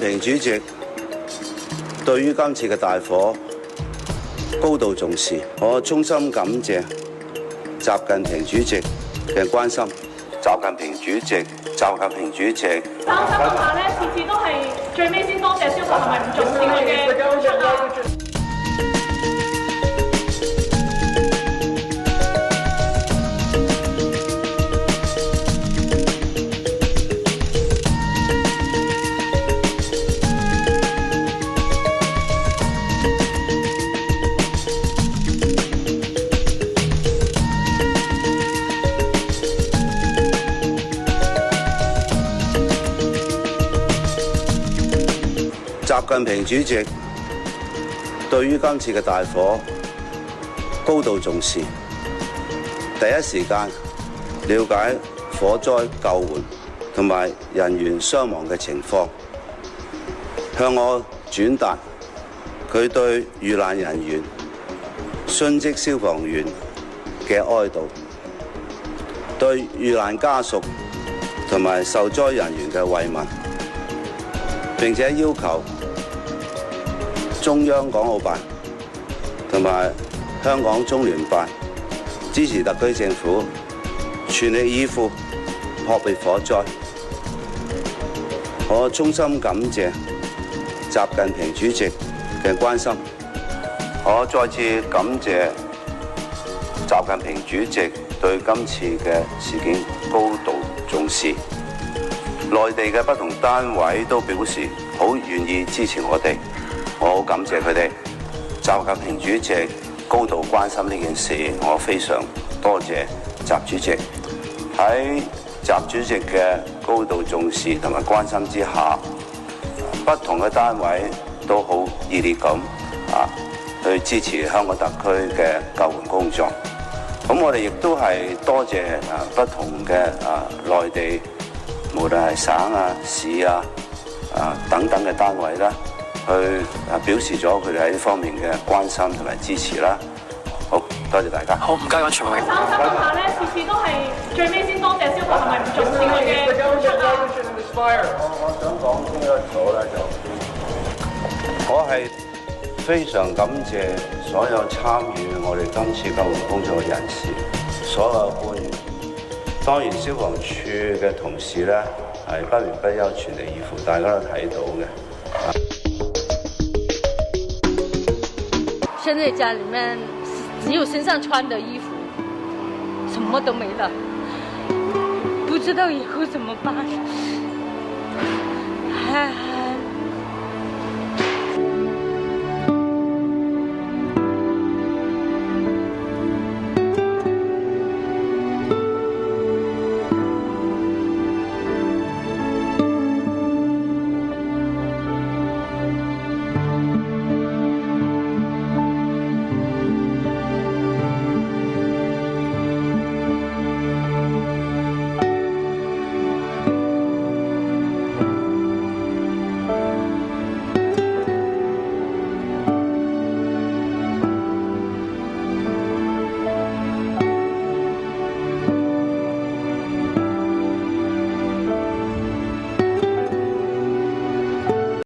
習主席對於今次嘅大火高度重視，我衷心感謝習近平主席嘅關心。習近平主席。擔心嘅話咧，次次都係最尾先多謝消防，係咪唔重視佢嘅付出啊？習近平主席對於今次嘅大火高度重視，第一時間了解火災救援同埋人員傷亡嘅情況，向我轉達佢對遇難人員、殉職消防員嘅哀悼，對遇難家屬同埋受災人員嘅慰問，並且要求中央港澳辦同埋香港中聯辦支持特區政府全力以赴撲滅火災。我衷心感謝習近平主席嘅關心，我再次感謝習近平主席對今次嘅事件高度重視。內地嘅不同單位都表示好願意支持我哋。我好感謝佢哋，習近平主席高度關心呢件事，我非常多謝習主席。喺習主席嘅高度重視同埋關心之下，不同嘅單位都好熱烈咁去支持香港特區嘅救援工作。咁我哋亦都係多謝不同嘅內地，無論係省啊、市啊等等嘅單位啦，去表示咗佢哋喺呢方面嘅關心同埋支持啦。好，多謝大家。好，唔該，安全委員。擔心嘅話咧，次次都係最尾先多謝消防，係咪唔重視佢嘅付出啊？我想講清楚咧，我係非常感謝所有參與我哋今次救援工作嘅人士，所有官員，當然消防處嘅同事咧係不眠不休、全力以赴，大家都睇到嘅。現在家裡面只有身上穿的衣服，什麼都沒了，不知道以後怎麼辦。唉。